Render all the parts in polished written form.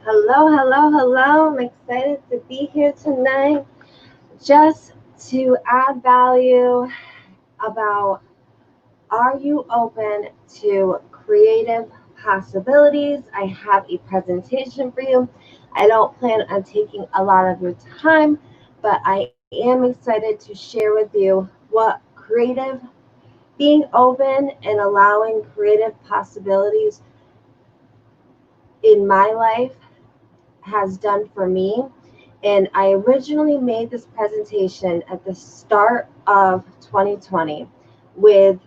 Hello, hello, hello. I'm excited to be here tonight just to add value about are you open to creative possibilities? I have a presentation for you. I don't plan on taking a lot of your time, but I am excited to share with you what being open and allowing creative possibilities in my life has done for me. And I originally made this presentation at the start of 2020 with,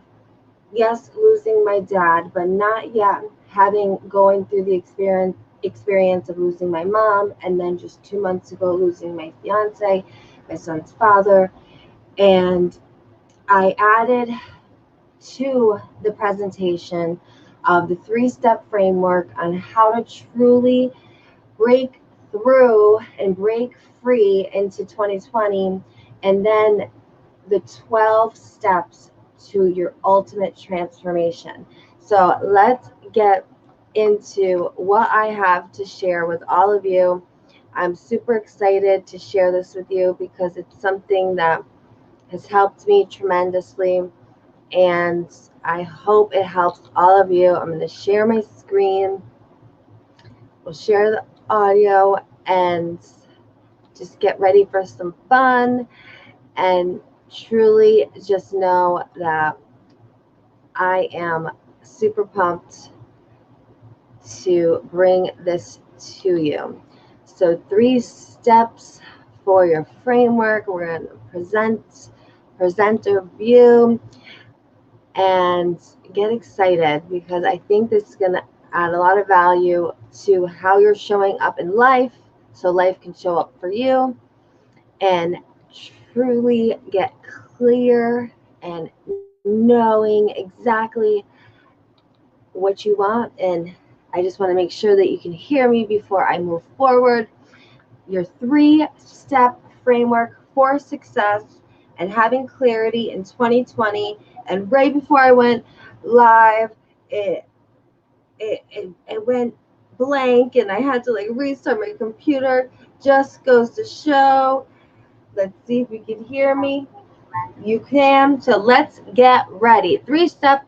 yes, losing my dad, but not yet having going through the experience of losing my mom, and then just 2 months ago losing my fiance, my son's father. And I added to the presentation of the 3-step framework on how to truly break through and break free into 2020, and then the 12 steps to your ultimate transformation. So let's get into what I have to share with all of you. I'm super excited to share this with you because it's something that has helped me tremendously, and I hope it helps all of you. I'm going to share my screen. We'll share the audio and just get ready for some fun, and truly just know that I am super pumped to bring this to you. So 3 steps for your framework. We're going to presenter view, and get excited because I think this is going to add a lot of value to how you're showing up in life so life can show up for you, and truly get clear and knowing exactly what you want. And I just want to make sure that you can hear me before I move forward. Your 3-step framework for success and having clarity in 2020. And right before I went live, it went blank and I had to like restart my computer. Just goes to show. Let's see if you can hear me. You can. So let's get ready. 3-step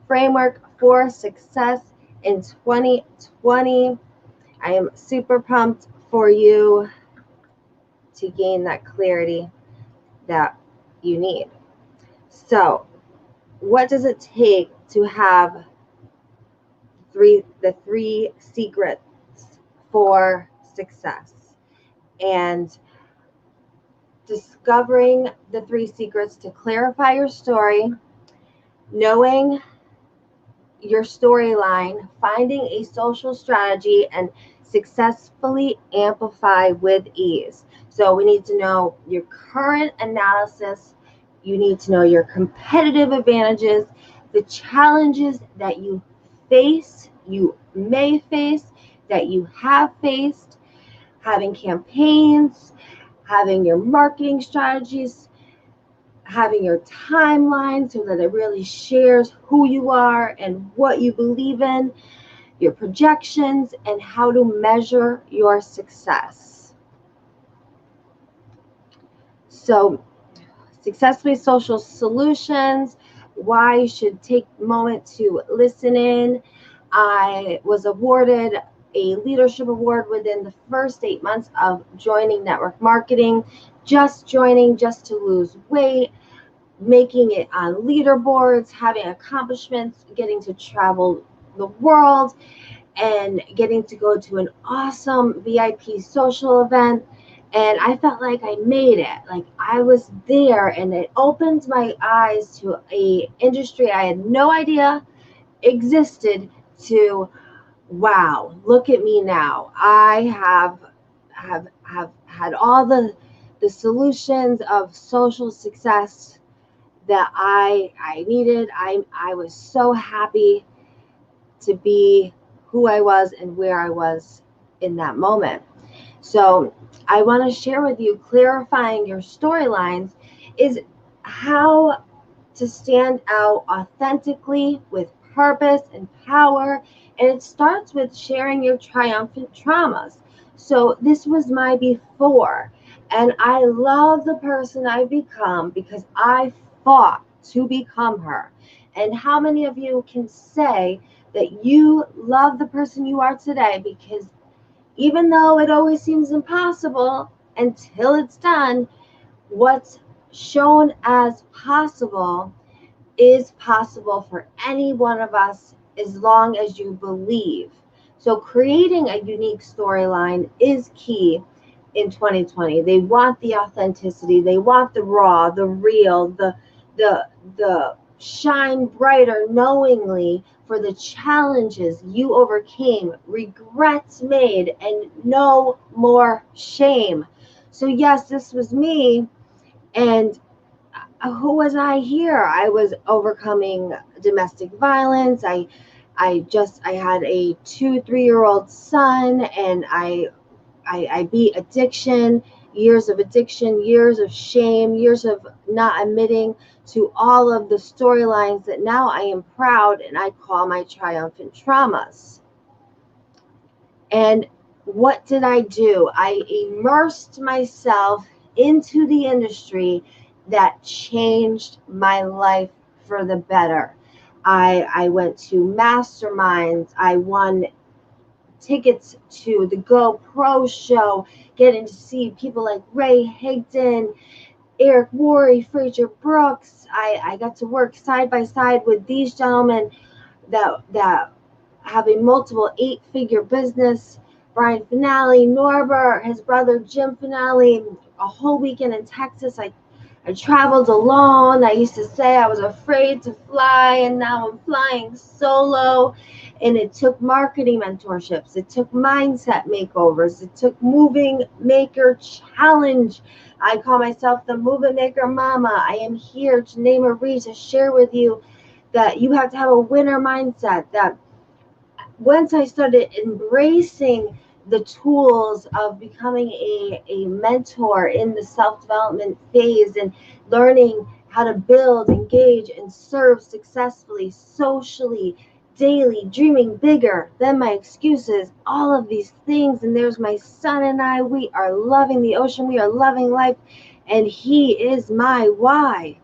framework for success in 2020. I am super pumped for you to gain that clarity that you need. So, what does it take to have the 3 secrets for success? And discovering the 3 secrets to clarify your story, knowing your storyline, finding a social strategy, and successfully amplify with ease. So we need to know your current analysis. You need to know your competitive advantages, the challenges that you face, you may face, that you have faced, having campaigns, having your marketing strategies, having your timeline so that it really shares who you are and what you believe in, your projections, and how to measure your success. So, successfully social solutions, why you should take a moment to listen in. I was awarded a leadership award within the first 8 months of joining network marketing, just joining just to lose weight, making it on leaderboards, having accomplishments, getting to travel the world, and getting to go to an awesome VIP social event. And I felt like I made it. Like I was there, and it opened my eyes to a industry I had no idea existed. To wow, look at me now. I have had all the solutions of social success that I needed. I was so happy to be who I was and where I was in that moment. So I want to share with you clarifying your storylines is how to stand out authentically with purpose and power And it starts with sharing your triumphant traumas. So this was my before. And I love the person I've become because I fought to become her. And how many of you can say that you love the person you are today? Because even though it always seems impossible until it's done, what's shown as possible is possible for any one of us as long as you believe. So creating a unique storyline is key in 2020. They want the authenticity, they want the raw, the real, the shine brighter knowingly for the challenges you overcame, regrets made, and no more shame. So yes, this was me, and who was I here? I was overcoming domestic violence. I had a 2, 3 year old son, and I beat addiction, years of shame, years of not admitting to all of the storylines that now I am proud and I call my triumphant traumas. And what did I do? I immersed myself into the industry that changed my life for the better. I went to masterminds. I won tickets to the GoPro show, getting to see people like Ray Higdon, Eric Worre, Fraser Brooks. I got to work side by side with these gentlemen that have a multiple 8-figure business. Brian Finale, Norbert, his brother Jim Finale, a whole weekend in Texas. I traveled alone. I used to say I was afraid to fly, and now I'm flying solo. And it took marketing mentorships. It took mindset makeovers. It took moving maker challenge. I call myself the moving maker mama. I am here to name a read to share with you that you have to have a winner mindset. That once I started embracing the tools of becoming a mentor in the self-development phase and learning how to build, engage, and serve successfully, socially, daily, dreaming bigger than my excuses, all of these things. And there's my son and I. We are loving the ocean. We are loving life. And he is my why.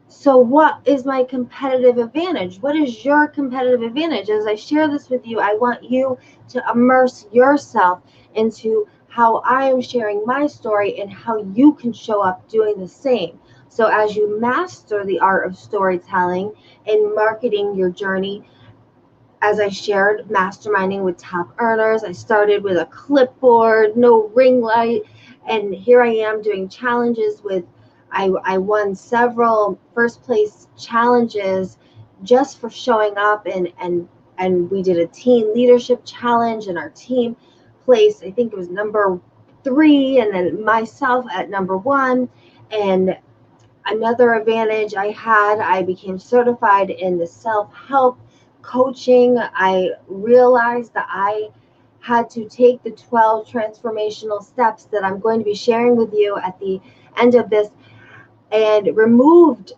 So what is my competitive advantage? What is your competitive advantage? As I share this with you, I want you to immerse yourself into how I am sharing my story and how you can show up doing the same. So as you master the art of storytelling and marketing your journey, as I shared, masterminding with top earners, I started with a clipboard, no ring light, and here I am doing challenges with, I won several first place challenges just for showing up, and we did a teen leadership challenge, and our team placed, I think it was number 3, and then myself at number 1. And another advantage I had, I became certified in the self-help coaching. I realized that I had to take the 12 transformational steps that I'm going to be sharing with you at the end of this, and removed,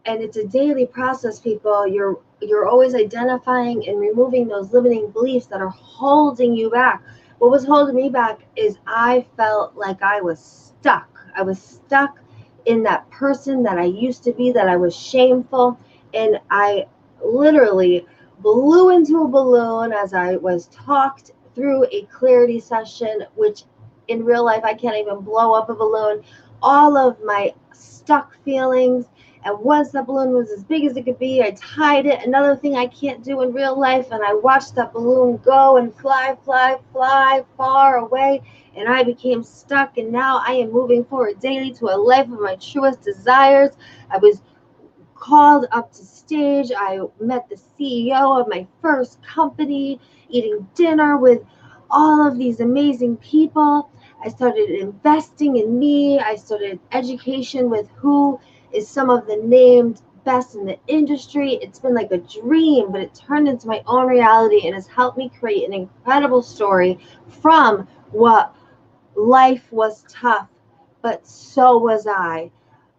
and it's a daily process, people. You're always identifying and removing those limiting beliefs that are holding you back. What was holding me back is I felt like I was stuck. I was stuck in that person that I used to be, that I was shameful, and I literally blew into a balloon as I was talked through a clarity session, which in real life I can't even blow up a balloon. All of my stuck feelings, and once that balloon was as big as it could be, I tied it. Another thing I can't do in real life, and I watched that balloon go and fly, fly, fly far away, and I became stuck. And now I am moving forward daily to a life of my truest desires. I was called up to stage. I met the CEO of my first company, eating dinner with all of these amazing people. I started investing in me. I started education with who is some of the named best in the industry. It's been like a dream, but it turned into my own reality and has helped me create an incredible story from what life was tough, but so was I.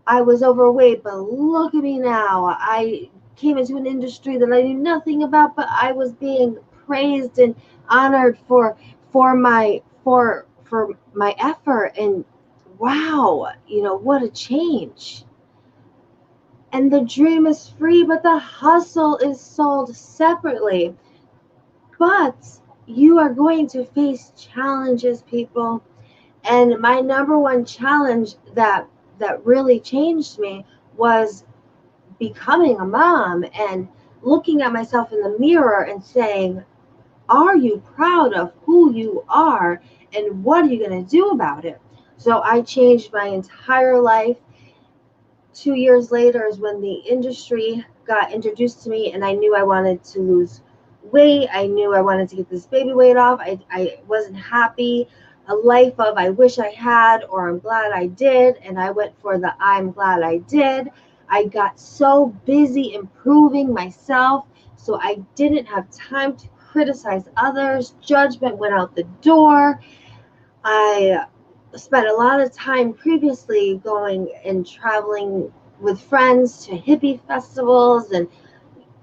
I was overweight, but look at me now. I came into an industry that I knew nothing about, but I was being praised and honored for my effort. And wow, what a change. And the dream is free, but the hustle is sold separately. But you are going to face challenges, people. And my number one challenge that really changed me was becoming a mom and looking at myself in the mirror and saying, are you proud of who you are and what are you going to do about it? So I changed my entire life. 2 years later is when the industry got introduced to me, and I knew I wanted to lose weight. I knew I wanted to get this baby weight off. I wasn't happy. A life of I wish I had or I'm glad I did, and I went for the I'm glad I did. I got so busy improving myself, so I didn't have time to criticize others. Judgment went out the door. I spent a lot of time previously going and traveling with friends to hippie festivals, and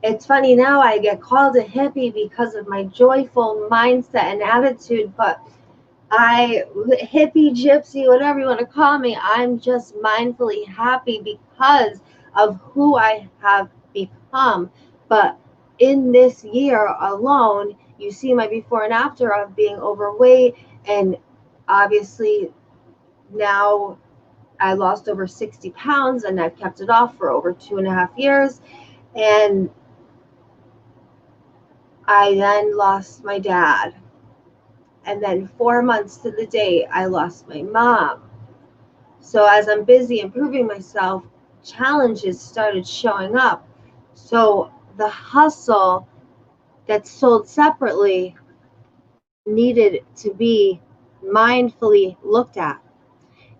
it's funny now I get called a hippie because of my joyful mindset and attitude, but hippie, gypsy, whatever you want to call me, I'm just mindfully happy because of who I have become. But in this year alone, you see my before and after of being overweight, and obviously now I lost over 60 pounds, and I've kept it off for over 2.5 years. And I then lost my dad. And then 4 months to the day, I lost my mom. So as I'm busy improving myself, challenges started showing up. So the hustle that's sold separately needed to be mindfully looked at.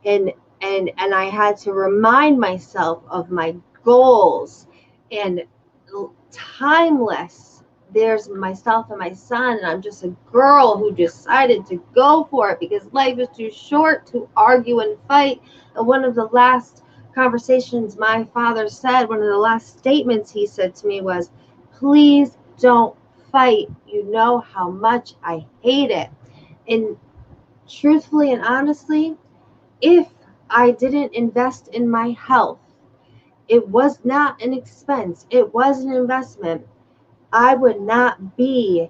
And I had to remind myself of my goals and timeless. There's myself and my son, and I'm just a girl who decided to go for it because life is too short to argue and fight. And one of the last conversations my father said, one of the last statements he said to me was, please don't fight. You know how much I hate it. And truthfully and honestly, if I didn't invest in my health, it was not an expense, it was an investment, I would not be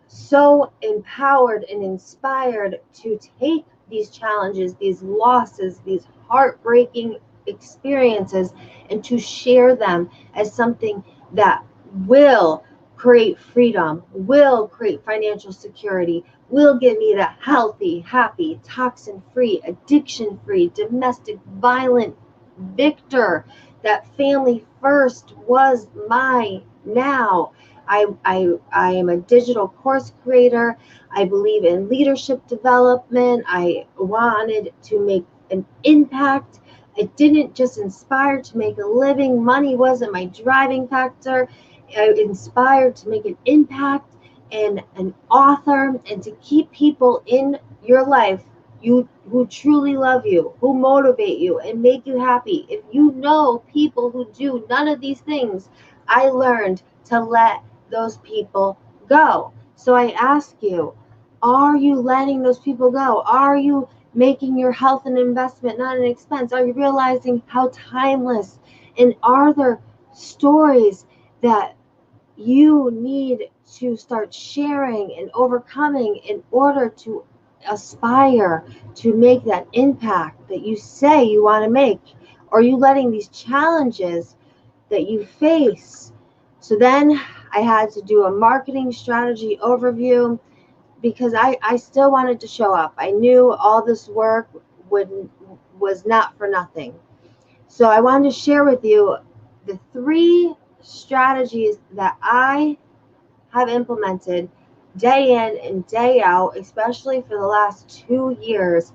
so empowered and inspired to take these challenges, these losses, these heartbreaking experiences, and to share them as something that will create freedom, will create financial security, will give me the healthy, happy, toxin-free, addiction-free, domestic violent victor that family first was my now. I am a digital course creator. I believe in leadership development. I wanted to make an impact. I didn't just inspire to make a living. Money wasn't my driving factor. I inspired to make an impact and an author, and to keep people in your life who truly love you, who motivate you and make you happy. If you know people who do none of these things, I learned to let those people go. So I ask you, are you letting those people go? Are you making your health an investment, not an expense? Are you realizing how timeless? And are there stories that you need to start sharing and overcoming in order to aspire to make that impact that you say you want to make? Or are you letting these challenges that you face? So then I had to do a marketing strategy overview because I still wanted to show up. I knew all this work was not for nothing. So I wanted to share with you the 3 strategies that I have implemented day in and day out, especially for the last 2 years,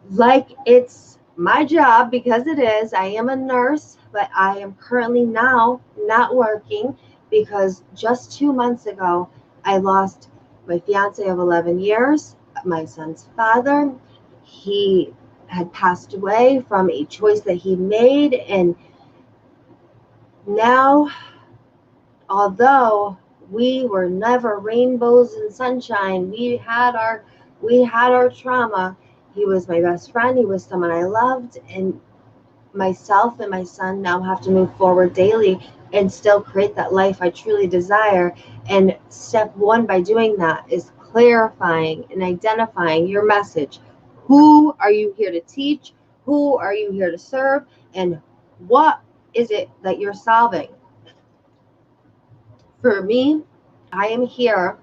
like it's my job, because it is. I am a nurse, but I am currently now not working because just 2 months ago, I lost my fiance of 11 years, my son's father. He had passed away from a choice that he made, and now although we were never rainbows and sunshine, we had our trauma. He was my best friend. He was someone I loved, and myself and my son now have to move forward daily and still create that life I truly desire. And step one by doing that is clarifying and identifying your message. Who are you here to teach? Who are you here to serve? And what is it that you're solving? For me, I am here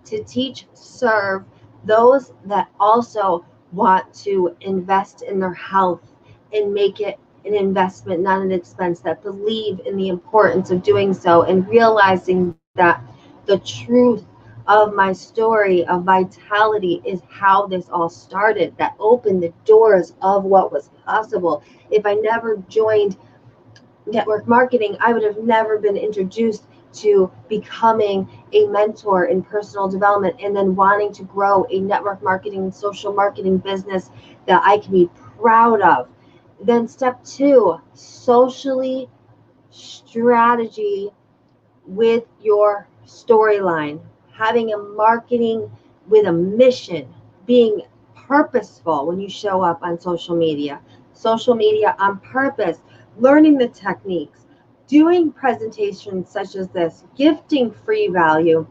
to teach, serve those that also want to invest in their health and make it an investment, not an expense, that believe in the importance of doing so and realizing that the truth of my story of vitality is how this all started, that opened the doors of what was possible. If I never joined network marketing, I would have never been introduced to becoming a mentor in personal development and then wanting to grow a network marketing, social marketing business that I can be proud of. Then step two, socially strategy with your storyline, having a marketing with a mission, being purposeful when you show up on social media on purpose, learning the techniques, doing presentations such as this, gifting free value,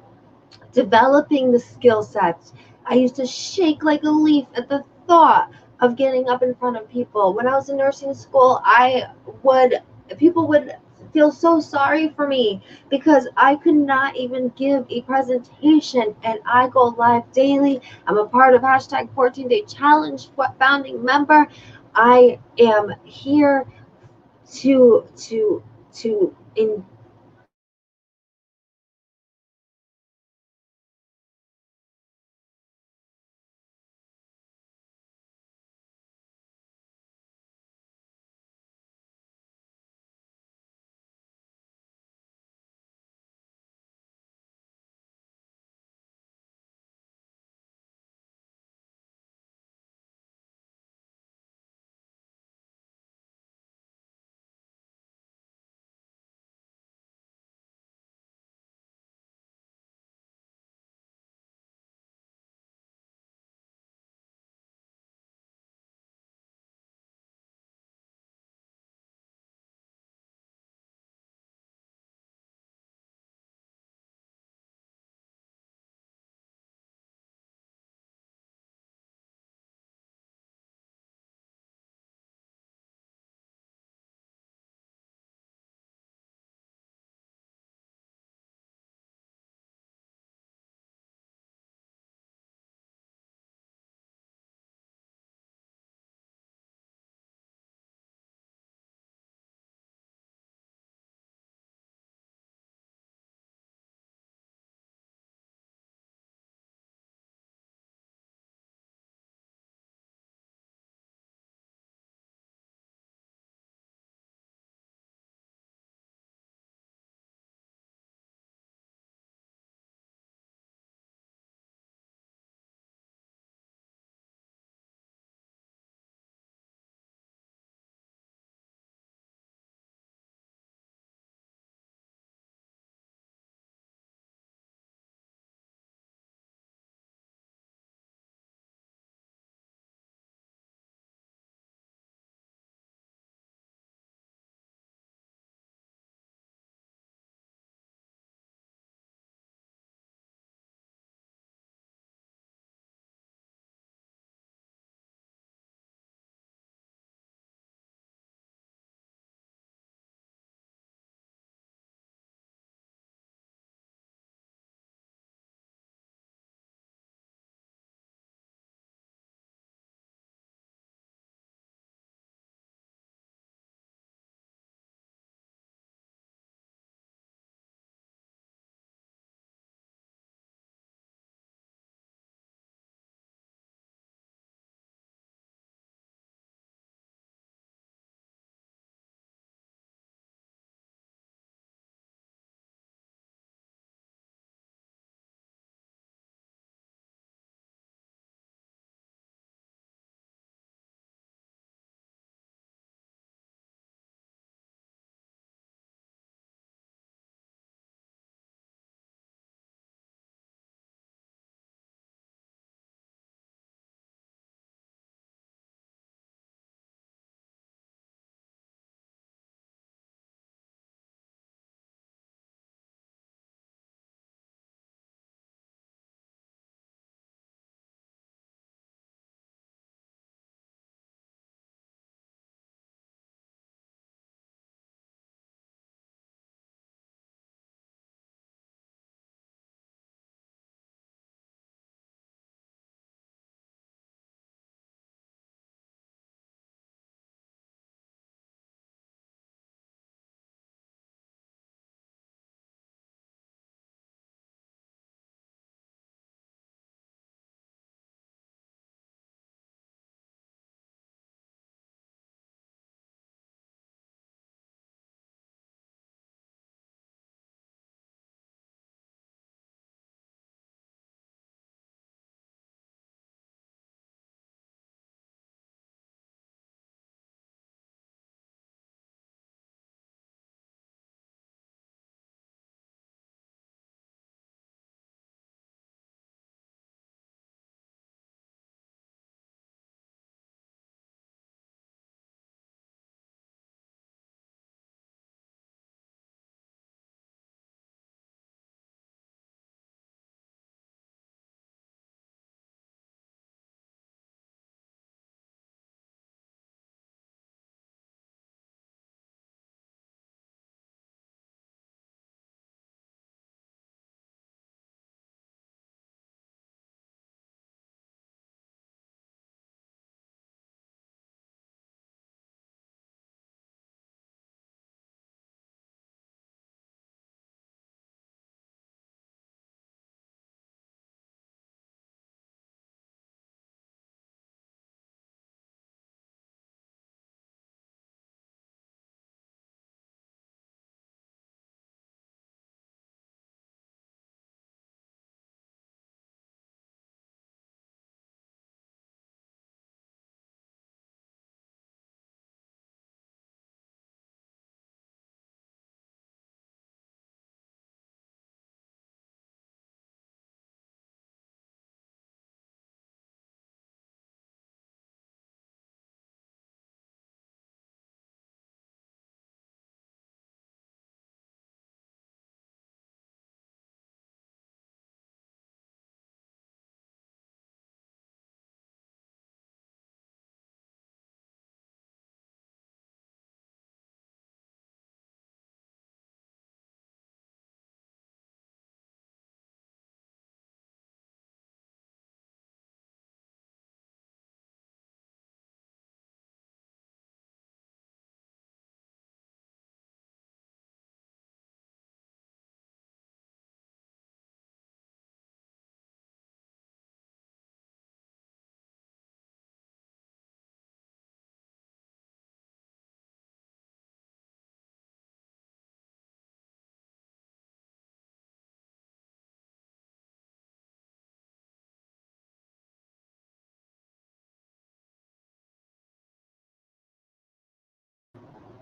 developing the skill sets. I used to shake like a leaf at the thought of getting up in front of people. When I was in nursing school, would people would feel so sorry for me because I could not even give a presentation, and I go live daily. I'm a part of hashtag 14-day challenge founding member. I am here to in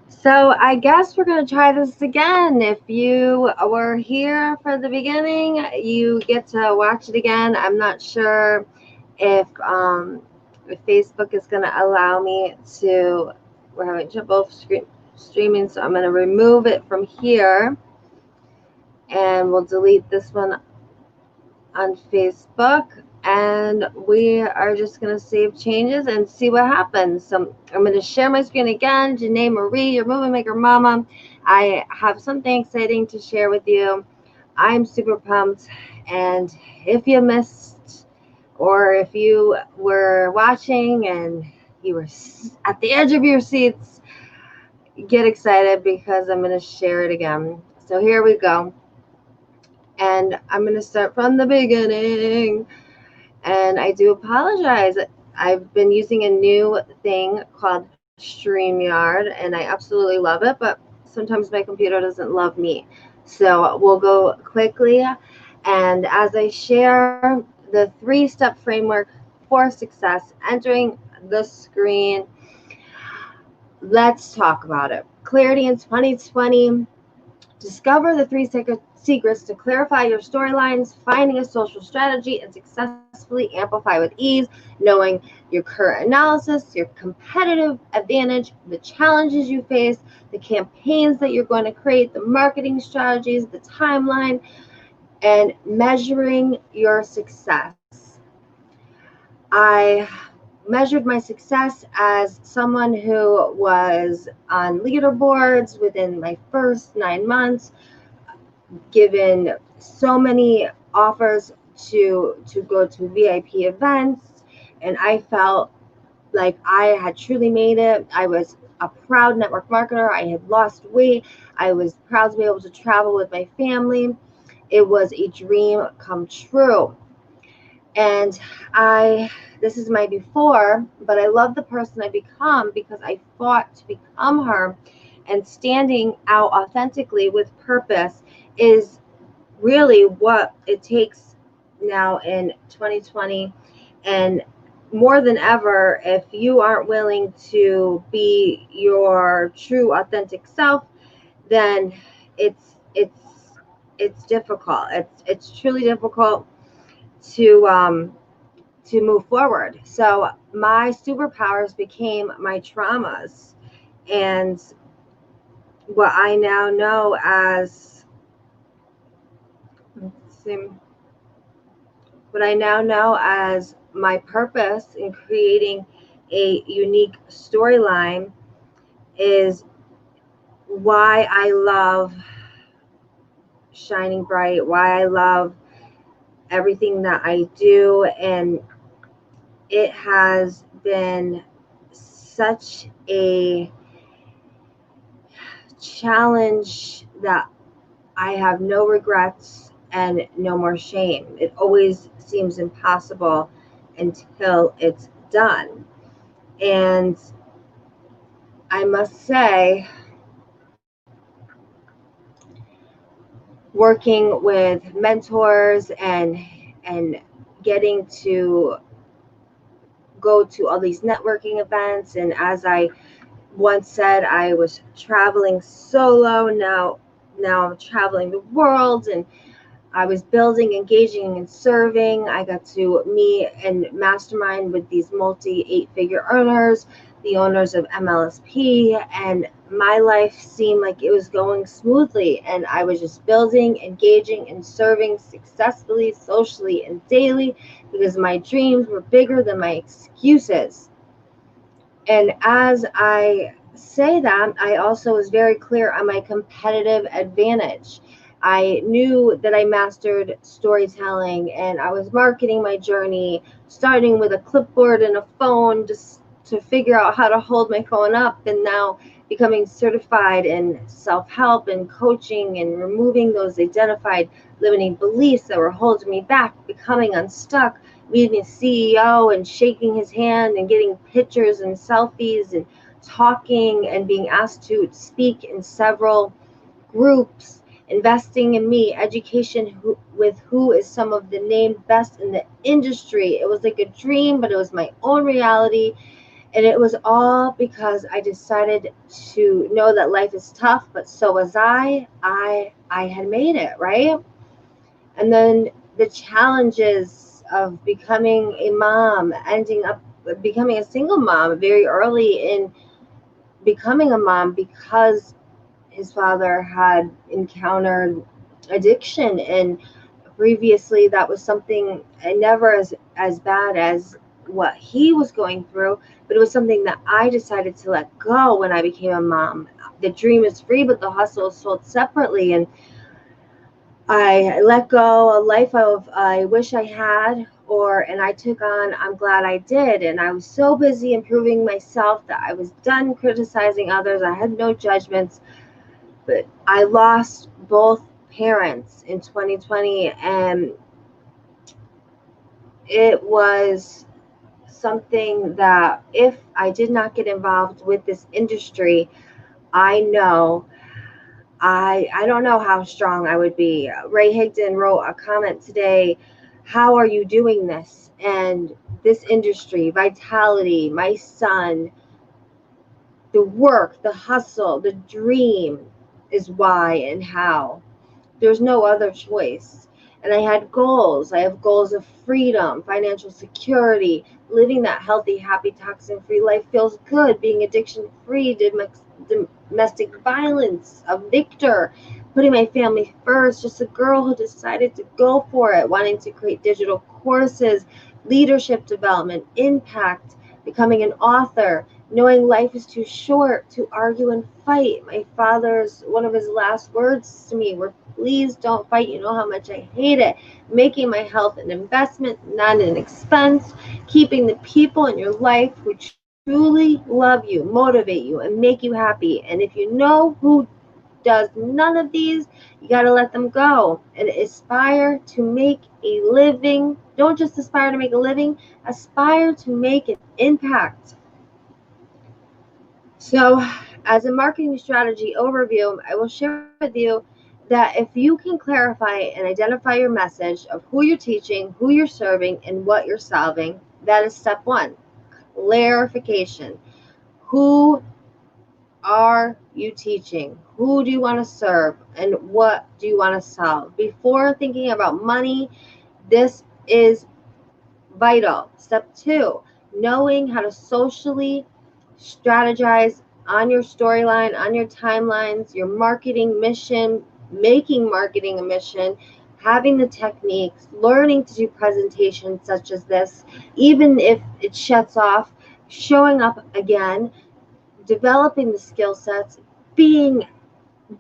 So I guess we're going to try this again. If you were here for the beginning, you get to watch it again. I'm not sure if Facebook is going to allow me to. We're having trouble streaming, so I'm going to remove it from here, and we'll delete this one on Facebook, and we are just going to save changes and see what happens. So I'm going to share my screen again. Janae Marie, your movie maker mama. I have something exciting to share with you. I'm super pumped, and if you missed, or if you were watching and you were at the edge of your seats, get excited because I'm going to share it again. So here we go. And I'm going to start from the beginning. And I do apologize. I've been using a new thing called StreamYard, and I absolutely love it, but sometimes my computer doesn't love me. So we'll go quickly. And as I share the 3-step framework for success, entering the screen, let's talk about it. Clarity in 2020. Discover the 3 secrets to clarify your storylines, finding a social strategy, and successfully amplify with ease, knowing your current analysis, your competitive advantage, the challenges you face, the campaigns that you're going to create, the marketing strategies, the timeline, and measuring your success. I measured my success as someone who was on leaderboards within my first 9 months, given so many offers to go to VIP events, and I felt like I had truly made it. I was a proud network marketer. I had lost weight. I was proud to be able to travel with my family. It was a dream come true. And this is my before, but I love the person I become because I fought to become her. And standing out authentically with purpose is really what it takes now in 2020. And more than ever, if you aren't willing to be your true authentic self, then it's difficult. It's truly difficult to move forward. So my superpowers became my traumas, and what I now know as my purpose in creating a unique storyline is why I love shining bright, why I love everything that I do. And it has been such a challenge that I have no regrets and no more shame. It always seems impossible until it's done. And I must say, working with mentors and getting to go to all these networking events, and as I once said, I was traveling solo. Now I'm traveling the world, and I was building, engaging, and serving. I got to meet and mastermind with these multi 8-figure earners, the owners of MLSP, and my life seemed like it was going smoothly. And I was just building, engaging, and serving successfully, socially, and daily because my dreams were bigger than my excuses. And as I say that, I also was very clear on my competitive advantage. I knew that I mastered storytelling, and I was marketing my journey, starting with a clipboard and a phone just to figure out how to hold my phone up, and now becoming certified in self-help and coaching and removing those identified limiting beliefs that were holding me back, becoming unstuck, meeting a CEO and shaking his hand and getting pictures and selfies and talking and being asked to speak in several groups, investing in me, education with who is some of the named best in the industry. It was like a dream, but it was my own reality. And it was all because I decided to know that life is tough, but so was I. I had made it, right? And then the challenges of becoming a mom, ending up becoming a single mom very early in becoming a mom, because his father had encountered addiction, and previously that was something never as bad as what he was going through, but it was something that I decided to let go when I became a mom. The dream is free, but the hustle is sold separately, and I let go a life of I wish I had, and I took on I'm glad I did. And I was so busy improving myself that I was done criticizing others. I had no judgments, but I lost both parents in 2020, and it was something that if I did not get involved with this industry, I know I don't know how strong I would be. Ray Higdon wrote a comment today. How are you doing this? And this industry, vitality, my son, the work, the hustle, the dream is why and how. There's no other choice. And I had goals. I have goals of freedom, financial security, living that healthy, happy, toxin free life feels good, being addiction free, domestic violence, a victor, putting my family first, just a girl who decided to go for it, wanting to create digital courses, leadership development, impact, becoming an author, knowing life is too short to argue and fight. My father's, one of his last words to me were, please don't fight. You know how much I hate it. Making my health an investment, not an expense. Keeping the people in your life who truly love you, motivate you, and make you happy. And if you know who does none of these, you got to let them go and aspire to make a living. Don't just aspire to make a living, aspire to make an impact. So, as a marketing strategy overview, I will share with you that if you can clarify and identify your message of who you're teaching, who you're serving, and what you're solving, that is step one. Clarification. Who are you teaching? Who do you want to serve? And what do you want to solve? Before thinking about money, this is vital. Step two, knowing how to socially strategize on your storyline, on your timelines, your marketing mission, making marketing a mission, having the techniques, learning to do presentations such as this, even if it shuts off, showing up again, developing the skill sets, being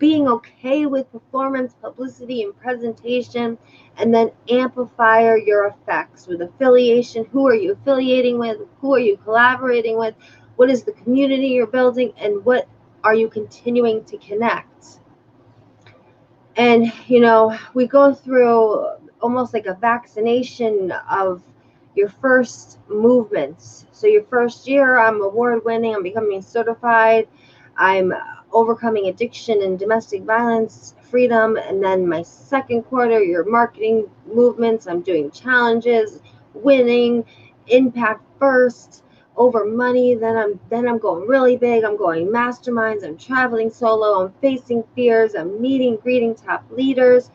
okay with performance, publicity, and presentation, and then amplify your effects with affiliation. Who are you affiliating with? Who are you collaborating with? What is the community you're building? And what are you continuing to connect? And, we go through almost like a vaccination of your first movements. So your first year, I'm award winning, I'm becoming certified, I'm overcoming addiction and domestic violence, freedom. And then my second quarter, your marketing movements, I'm doing challenges, winning, impact first, over money. Then I'm going really big. I'm going masterminds. I'm traveling solo. I'm facing fears. I'm meeting, greeting top leaders.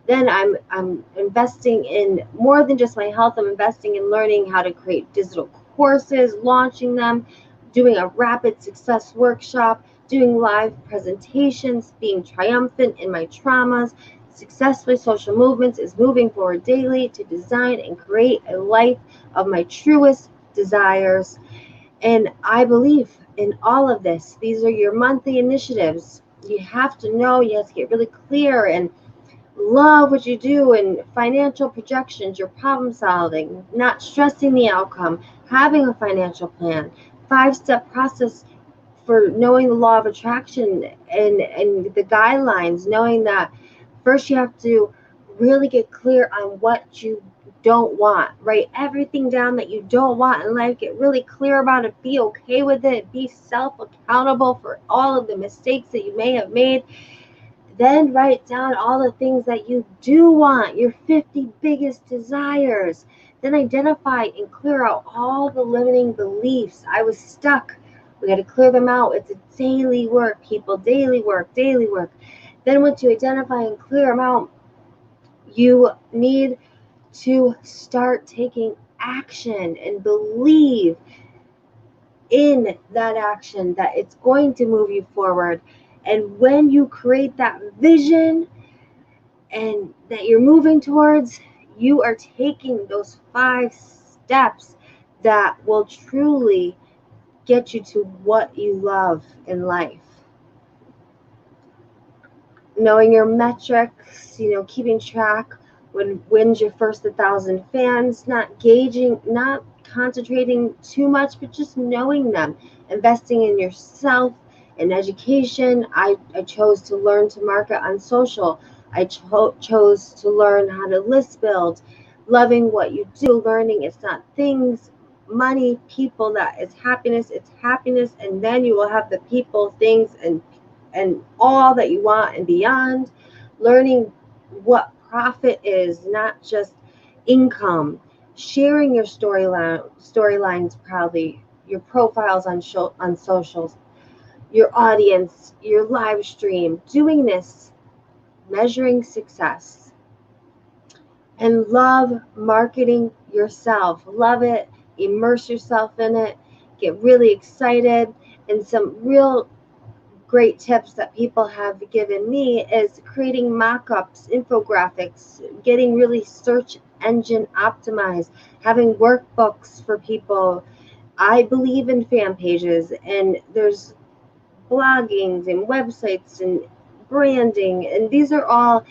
Then I'm investing in more than just my health. I'm investing in learning how to create digital courses, launching them, doing a rapid success workshop, doing live presentations, being triumphant in my traumas. Successfully social movements is moving forward daily to design and create a life of my truest desires. And I believe in all of this. These are your monthly initiatives. You have to know, you have to get really clear and love what you do, and financial projections, your problem solving, not stressing the outcome, having a financial plan, 5-step process for knowing the law of attraction and the guidelines, knowing that first you have to really get clear on what you don't want. Write everything down that you don't want in life. Get really clear about it. Be okay with it. Be self accountable for all of the mistakes that you may have made. Then write down all the things that you do want, your 50 biggest desires. Then identify and clear out all the limiting beliefs. I was stuck. We got to clear them out. It's a daily work, people. Daily work, daily work. Then once you identify and clear them out, you need to start taking action and believe in that action that it's going to move you forward. And when you create that vision and that you're moving towards, you are taking those 5 steps that will truly get you to what you love in life. Knowing your metrics, keeping track. When's your first 1,000 fans, not concentrating too much, but just knowing them. Investing in yourself, in education. I chose to learn to market on social. I chose to learn how to list build. Loving what you do, learning it's not things, money, people that is happiness. It's happiness, and then you will have the people, things, and all that you want and beyond. Learning what profit is, not just income. Sharing your storylines proudly, your profiles on socials, your audience, your live stream. Doing this, measuring success, and love marketing yourself. Love it. Immerse yourself in it. Get really excited. And some real great tips that people have given me is creating mock-ups, infographics, getting really search engine optimized, having workbooks for people. I believe in fan pages, and there's bloggings and websites and branding, and these are all,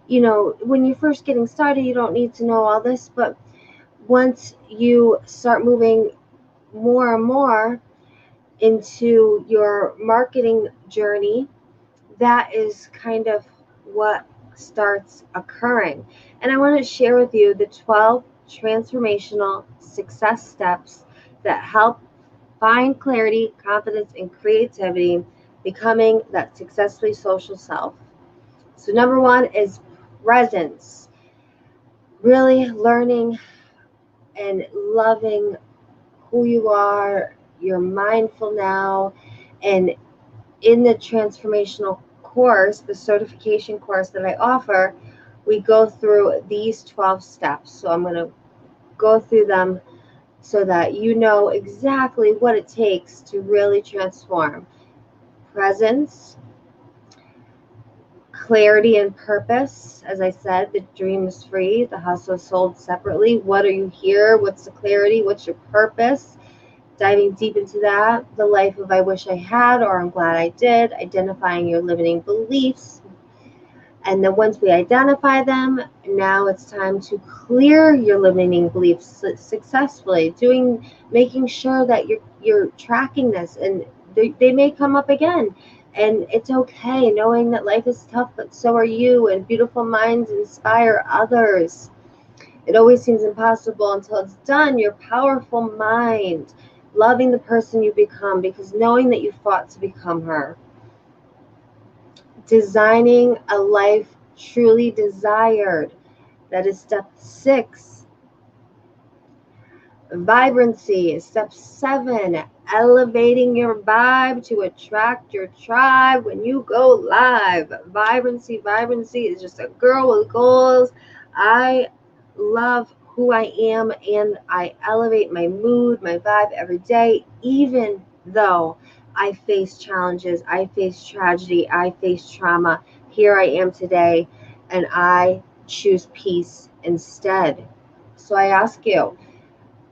when you're first getting started, you don't need to know all this, but once you start moving more and more into your marketing journey, that is kind of what starts occurring. And I want to share with you the 12 transformational success steps that help find clarity, confidence, and creativity, becoming that successfully social self. So, number 1 is presence. Really learning and loving who you are. You're mindful now. And in the transformational course, the certification course that I offer, we go through these 12 steps. So I'm going to go through them so that you know exactly what it takes to really transform. Presence, clarity and purpose. As I said, the dream is free, the hustle is sold separately. What are you here? What's the clarity? What's your purpose? Diving deep into that, the life of I wish I had or I'm glad I did, identifying your limiting beliefs. And then once we identify them, now it's time to clear your limiting beliefs successfully, making sure that you're tracking this, and they may come up again. And it's okay, knowing that life is tough, but so are you, and beautiful minds inspire others. It always seems impossible until it's done. Your powerful mind, loving the person you become, because knowing that you fought to become her. Designing a life truly desired. That is step 6. Vibrancy. Step 7. Elevating your vibe to attract your tribe when you go live. Vibrancy is just a girl with goals. I love who I am, and I elevate my mood, my vibe every day, even though I face challenges, I face tragedy, I face trauma. Here I am today, and I choose peace instead. So I ask you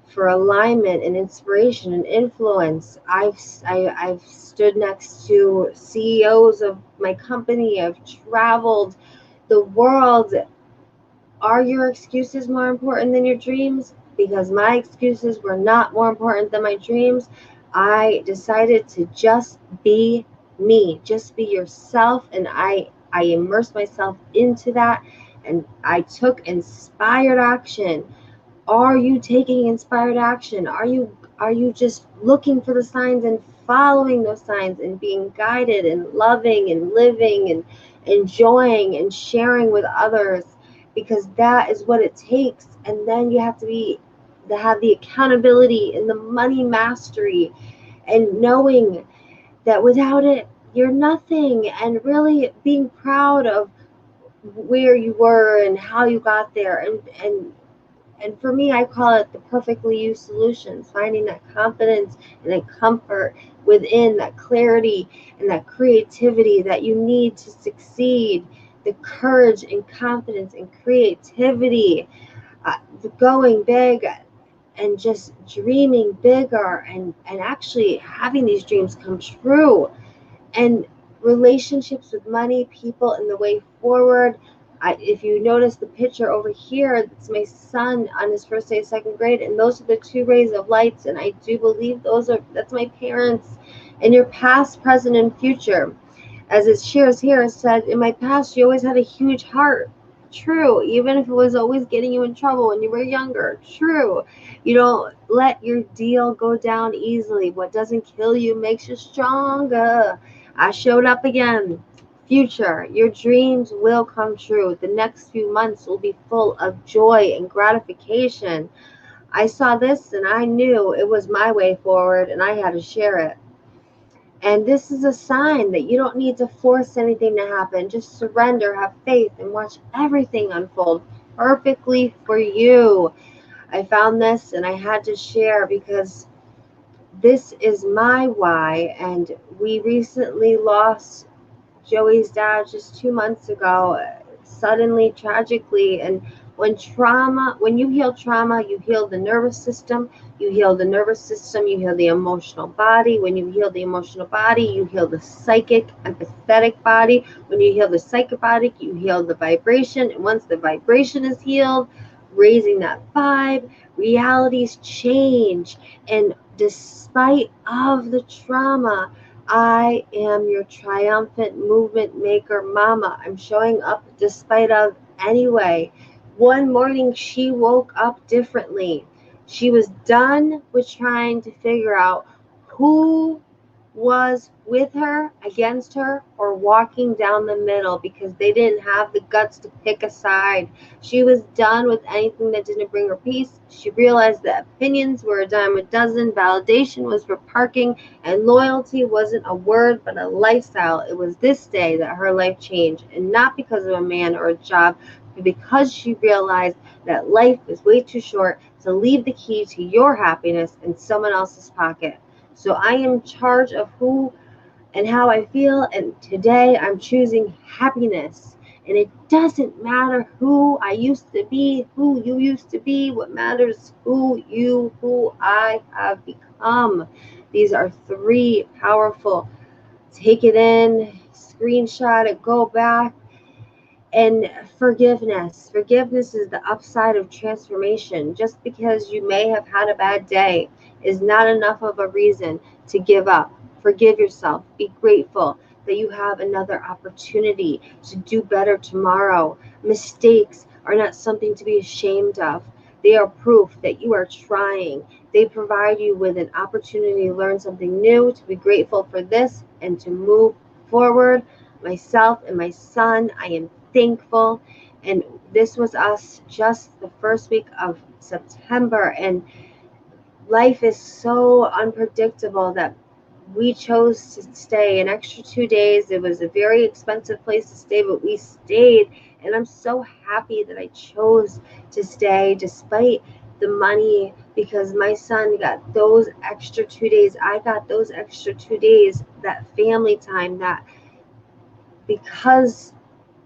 for alignment and inspiration and influence. I've stood next to CEOs of my company. I've traveled the world. Are your excuses more important than your dreams? Because my excuses were not more important than my dreams. I decided to just be me, just be yourself, and I immersed myself into that, and I took inspired action. Are you taking inspired action? Are you just looking for the signs and following those signs and being guided and loving and living and enjoying and sharing with others, because that is what it takes. And then you have to have the accountability and the money mastery, and knowing that without it, you're nothing, and really being proud of where you were and how you got there. And for me, I call it the perfectly used solutions, finding that confidence and that comfort within, that clarity and that creativity that you need to succeed, the courage and confidence and creativity, going big and just dreaming bigger, and actually having these dreams come true, and relationships with money, people, and the way forward. If you notice the picture over here, it's my son on his first day of second grade, and those are the two rays of lights, and I do believe that's my parents, and your past, present, and future. As it shares here, it said, in my past, you always had a huge heart. True, even if it was always getting you in trouble when you were younger. True, you don't let your deal go down easily. What doesn't kill you makes you stronger. I showed up again. Future, your dreams will come true. The next few months will be full of joy and gratification. I saw this and I knew it was my way forward, and I had to share it. And this is a sign that you don't need to force anything to happen. Just surrender, have faith, and watch everything unfold perfectly for you. I found this and I had to share because this is my why. And we recently lost Joey's dad just 2 months ago, suddenly, tragically. And when you heal trauma, you heal the nervous system. You heal the nervous system, you heal the emotional body. When you heal the emotional body, you heal the psychic, empathetic body. When you heal the psychic body, you heal the vibration. And once the vibration is healed, raising that vibe, realities change. And despite of the trauma, I am your triumphant movement maker mama. I'm showing up despite of anyway. One morning she woke up differently. She was done with trying to figure out who was with her, against her, or walking down the middle, because they didn't have the guts to pick a side. She was done with anything that didn't bring her peace. She realized that opinions were a dime a dozen, validation was for parking, and loyalty wasn't a word but a lifestyle. It was this day that her life changed, and not because of a man or a job, but because she realized that life was way too short to leave the key to your happiness in someone else's pocket. So I am in charge of who and how I feel, and today I'm choosing happiness. And it doesn't matter who I used to be, who you used to be. What matters is who I have become. These are three powerful. Take it in, screenshot it, go back. And forgiveness. Forgiveness is the upside of transformation. Just because you may have had a bad day is not enough of a reason to give up. Forgive yourself. Be grateful that you have another opportunity to do better tomorrow. Mistakes are not something to be ashamed of. They are proof that you are trying. They provide you with an opportunity to learn something new, to be grateful for this, and to move forward. Myself and my son, I am thankful. And this was us just the first week of September. And life is so unpredictable that we chose to stay an extra 2 days. It was a very expensive place to stay, but we stayed. And I'm so happy that I chose to stay despite the money, because my son got those extra 2 days. I got those extra 2 days, that family time, that because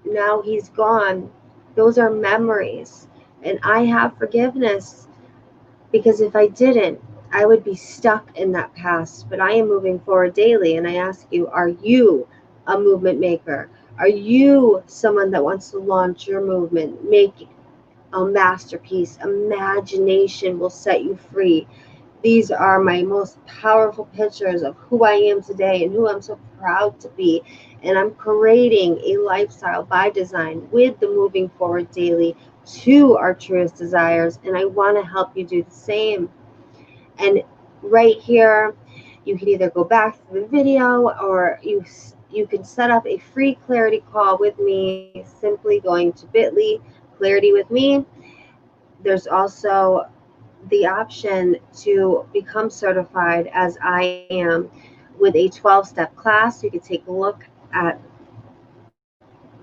now he's gone, those are memories. And I have forgiveness, because if I didn't, I would be stuck in that past. But I am moving forward daily. And I ask you, are you a movement maker? Are you someone that wants to launch your movement, make a masterpiece? Imagination will set you free. These are my most powerful pictures of who I am today and who I'm so proud to be. And I'm creating a lifestyle by design with the moving forward daily to our truest desires. And I want to help you do the same. And right here, you can either go back to the video, or you can set up a free clarity call with me simply going to bit.ly clarity with me. There's also the option to become certified as I am with a 12-step class. You can take a look at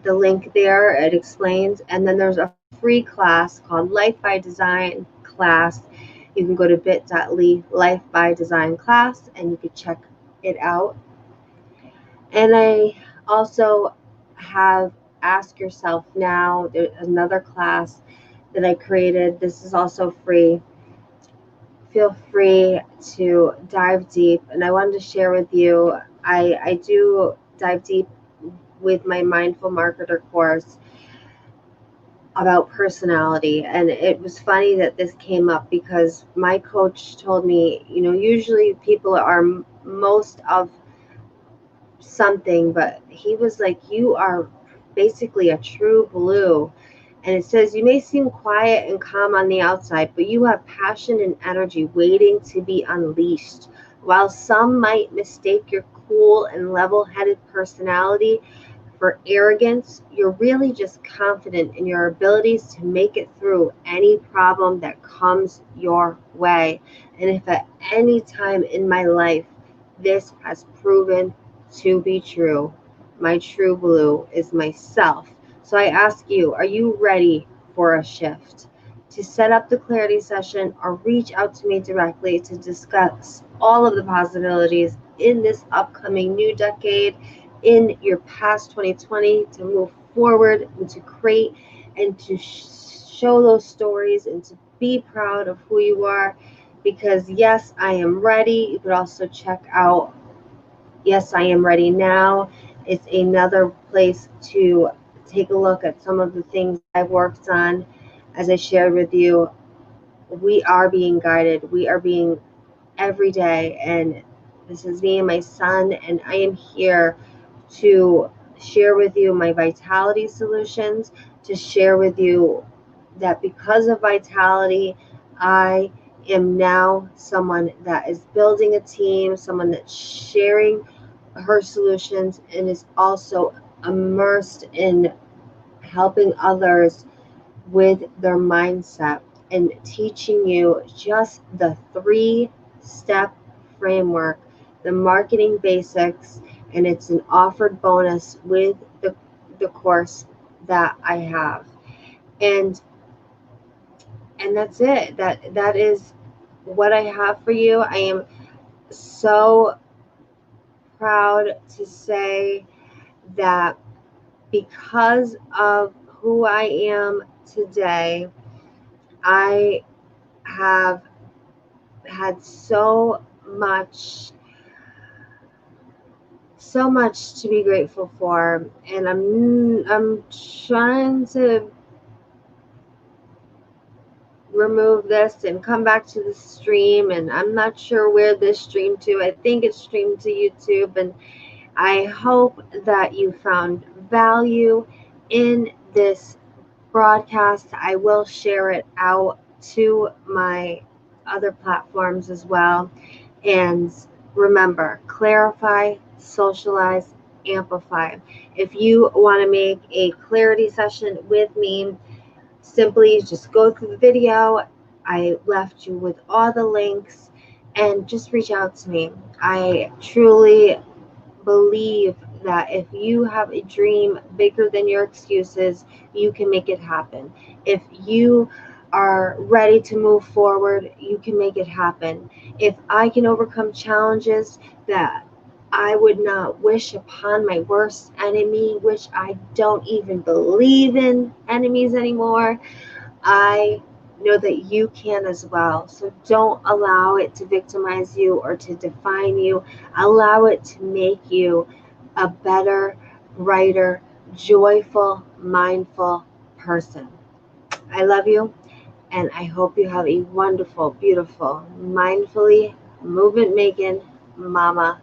the link there. It explains. And then there's a free class called Life by Design class. You can go to bit.ly Life by Design class and you can check it out. And I also have Ask Yourself Now. There's another class that I created. This is also free. Feel free to dive deep. And I wanted to share with you, I do dive deep with my Mindful Marketer course about personality. And it was funny that this came up because my coach told me, usually people are most of something, but he was like, you are basically a true blue. And it says, you may seem quiet and calm on the outside, but you have passion and energy waiting to be unleashed. While some might mistake your cool and level-headed personality for arrogance, you're really just confident in your abilities to make it through any problem that comes your way. And if at any time in my life this has proven to be true, my true blue is myself. So I ask you, are you ready for a shift? To set up the clarity session or reach out to me directly to discuss all of the possibilities in this upcoming new decade, in your past 2020, to move forward and to create and to show those stories and to be proud of who you are. Because yes, I am ready. You could also check out Yes, I Am Ready Now. It's another place to take a look at some of the things I've worked on. As I shared with you, we are being guided. We are being every day. And this is me and my son. And I am here to share with you my vitality solutions, to share with you that because of vitality, I am now someone that is building a team, someone that's sharing her solutions and is also immersed in helping others with their mindset and teaching you just the 3-step framework, the marketing basics, and it's an offered bonus with the course that I have. And that's it. That is what I have for you. I am so proud to say that because of who I am today, I have had so much to be grateful for, and I'm trying to remove this and come back to the stream, and I'm not sure where this streamed to. I think it's streamed to YouTube, and I hope that you found value in this broadcast. I will share it out to my other platforms as well. And remember, clarify, socialize, amplify. If you want to make a clarity session with me, simply just go through the video. I left you with all the links and just reach out to me. I truly believe that if you have a dream bigger than your excuses, you can make it happen. If you are ready to move forward, you can make it happen. If I can overcome challenges that I would not wish upon my worst enemy, which I don't even believe in enemies anymore, I know that you can as well. So don't allow it to victimize you or to define you. Allow it to make you a better, brighter, joyful, mindful person. I love you, and I hope you have a wonderful, beautiful, mindfully movement making mama